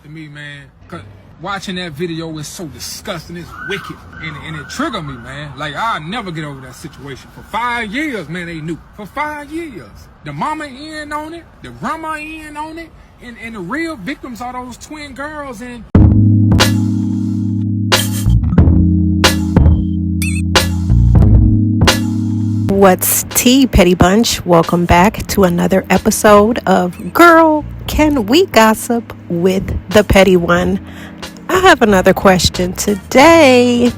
to me, man. Cause watching that video is so disgusting. It's wicked. And it triggered me, man. Like, I'll never get over that situation. For 5 years, man, they knew. For 5 years. The mama in on it. The grandma in on it. And the real victims are those twin girls. And what's tea, Petty Bunch? Welcome back to another episode of Girl, Can We Gossip with the Petty One. I have another question today.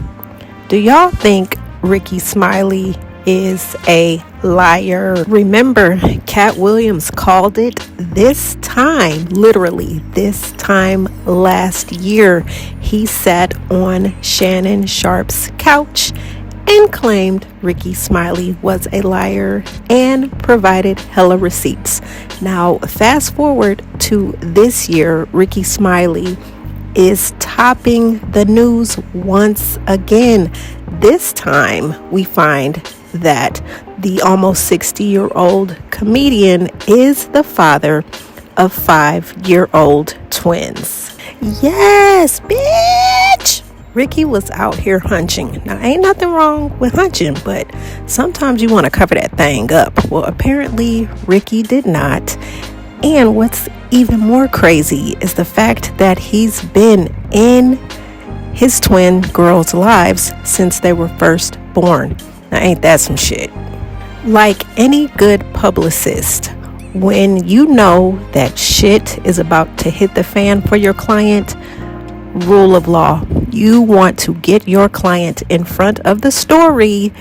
Do y'all think Rickey Smiley is a liar? Remember, Cat Williams called it this time, literally this time last year. He sat on Shannon Sharpe's couch and claimed Rickey Smiley was a liar and provided hella receipts. Now, fast forward to this year, Rickey Smiley is topping the news once again. This time, we find that the almost 60-year-old comedian is the father of 5-year-old twins. Yes, bitch! Rickey was out here hunching. Now, ain't nothing wrong with hunching, but sometimes you want to cover that thing up. Well, apparently, Rickey did not. And what's even more crazy is the fact that he's been in his twin girls' lives since they were first born. Now, ain't that some shit? Like any good publicist, when you know that shit is about to hit the fan for your client, rule of law, you want to get your client in front of the story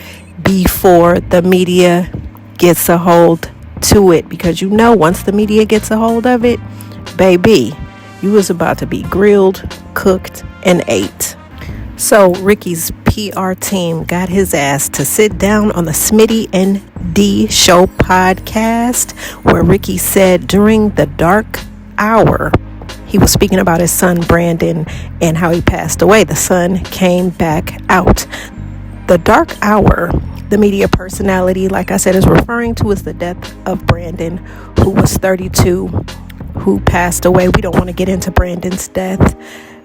before the media gets a hold to it, because you know once the media gets a hold of it, baby, you was about to be grilled, cooked, and ate. So Rickey's PR team got his ass to sit down on the Smitty and D Show podcast, where Rickey said during the dark hour, he was speaking about his son Brandon and how he passed away. The son came back out. The dark hour, the media personality, like I said, is referring to is the death of Brandon, who was 32, who passed away. We don't want to get into Brandon's death.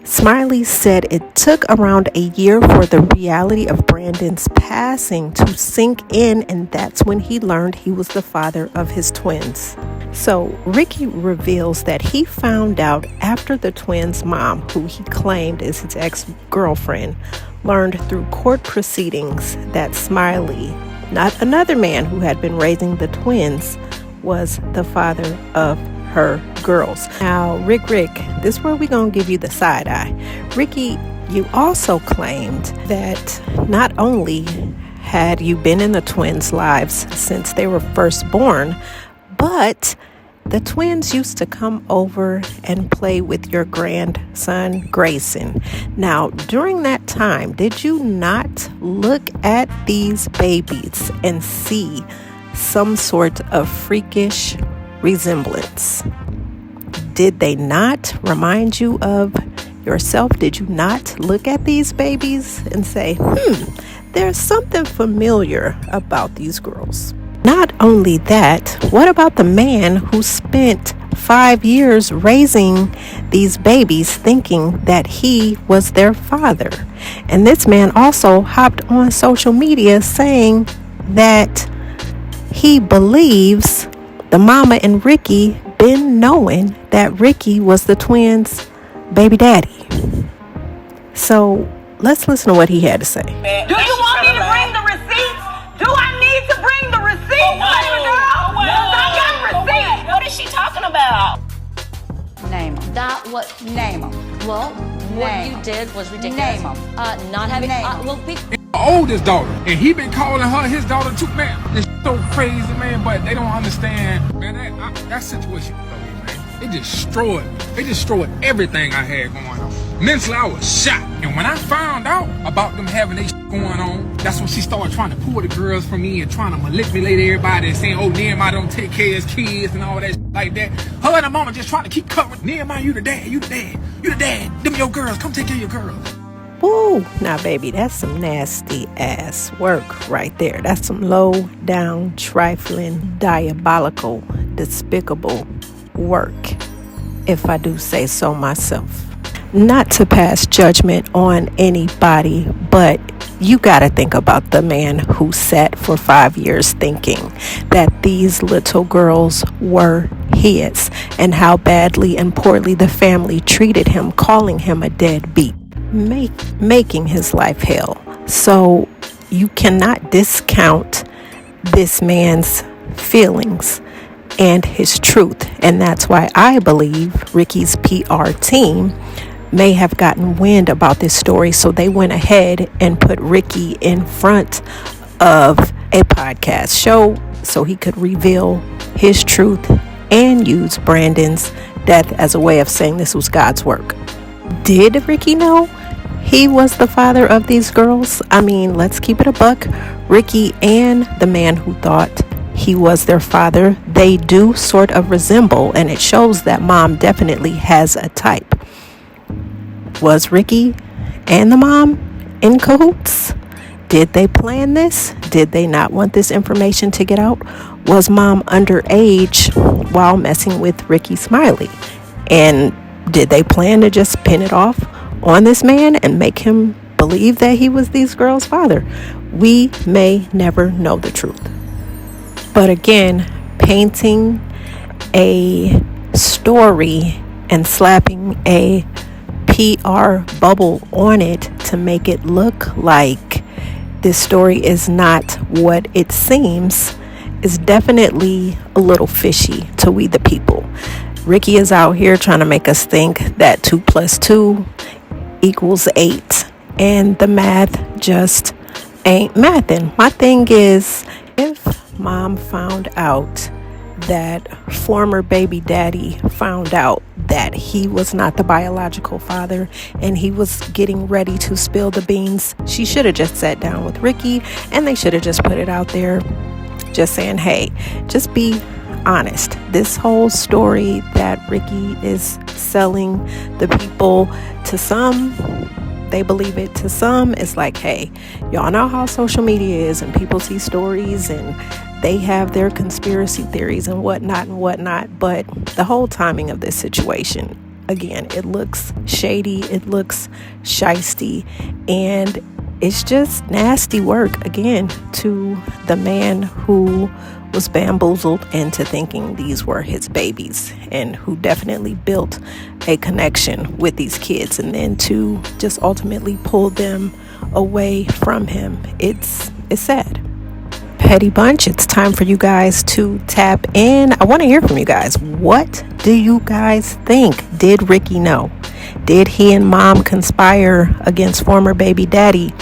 Smiley said it took around a year for the reality of Brandon's passing to sink in, and that's when he learned he was the father of his twins. So Rickey reveals that he found out after the twins' mom, who he claimed is his ex-girlfriend, learned through court proceedings that Smiley, not another man who had been raising the twins, was the father of her girls. Now, Rick, this is where we're going to give you the side eye. Rickey, you also claimed that not only had you been in the twins' lives since they were first born, but the twins used to come over and play with your grandson, Grayson. Now, during that time, did you not look at these babies and see some sort of freakish resemblance? Did they not remind you of yourself? Did you not look at these babies and say, there's something familiar about these girls? Not only that, what about the man who spent 5 years raising these babies thinking that he was their father? And this man also hopped on social media saying that he believes the mama and Rickey been knowing that Rickey was the twins' baby daddy. So let's listen to what he had to say. Do you want me to bring the receipts? Do I need to bring the receipts, baby girl? I got receipts. What is she talking about? Name them. That what? Name them. Well, what Name you did was ridiculous. Name 'em. Not having. Name 'em. Well, be. oldest daughter, and he been calling her his daughter too, man. It's so crazy, man, but they don't understand, man. That situation, man, it destroyed me. It destroyed everything I had going on. Mentally, I was shot. And when I found out about them having their going on, that's when she started trying to pull the girls from me and trying to manipulate everybody and saying, oh, Nehemiah don't take care of his kids and all that like that. Her and her mama just trying to keep covering. Nehemiah, you the dad, you the dad, you the dad. Them your girls, come take care of your girls. Woo! Now, baby, that's some nasty ass work right there. That's some low down, trifling, diabolical, despicable work. if I do say so myself. Not to pass judgment on anybody, but you gotta think about the man who sat for 5 years thinking that these little girls were his, and how badly and poorly the family treated him, calling him a deadbeat, making his life hell. So you cannot discount this man's feelings and his truth. And that's why I believe Rickey's PR team may have gotten wind about this story, so they went ahead and put Rickey in front of a podcast show so he could reveal his truth and use Brandon's death as a way of saying this was God's work. Did Rickey know he was the father of these girls? I mean, let's keep it a buck. Rickey and the man who thought he was their father, they do sort of resemble, and it shows that mom definitely has a type. Was Rickey and the mom in cahoots? Did they plan this? Did they not want this information to get out? Was mom underage while messing with Rickey Smiley? And did they plan to just pin it off on this man and make him believe that he was these girls' father? We may never know the truth. But again, painting a story and slapping a PR bubble on it to make it look like this story is not what it seems is definitely a little fishy to we the people. Rickey is out here trying to make us think that 2 + 2 = 8, and the math just ain't mathing. My thing is, if mom found out that former baby daddy found out that he was not the biological father and he was getting ready to spill the beans, she should have just sat down with Rickey and they should have just put it out there, just saying, hey, just be honest. This whole story that Rickey is selling the people, to some they believe it, to some it's like, hey, y'all know how social media is and people see stories and they have their conspiracy theories and whatnot, but the whole timing of this situation, again, it looks shady, it looks shisty, and it's just nasty work, again, to the man who was bamboozled into thinking these were his babies and who definitely built a connection with these kids, and then to just ultimately pull them away from him. It's sad. Petty Bunch, it's time for you guys to tap in. I want to hear from you guys. What do you guys think? Did Rickey know? Did he and mom conspire against former baby daddy?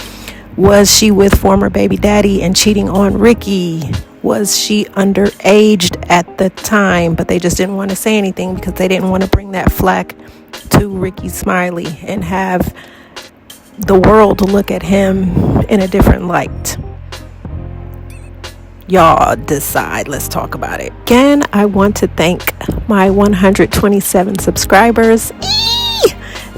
Was she with former baby daddy and cheating on Rickey? Was she underaged at the time, but they just didn't want to say anything because they didn't want to bring that flack to Rickey Smiley and have the world look at him in a different light? Y'all decide. Let's talk about it. Again, I want to thank my 127 subscribers.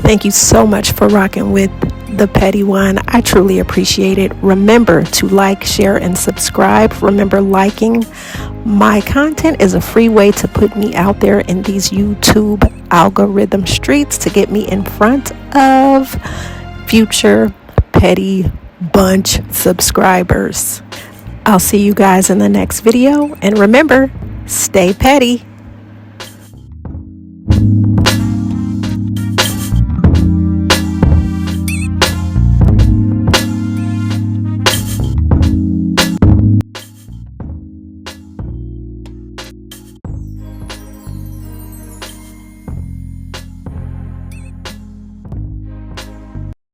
Thank you so much for rocking with the Petty One. I truly appreciate it. Remember to like, share, and subscribe. Remember, liking my content is a free way to put me out there in these YouTube algorithm streets to get me in front of future Petty Bunch subscribers. I'll see you guys in the next video. And remember, stay petty.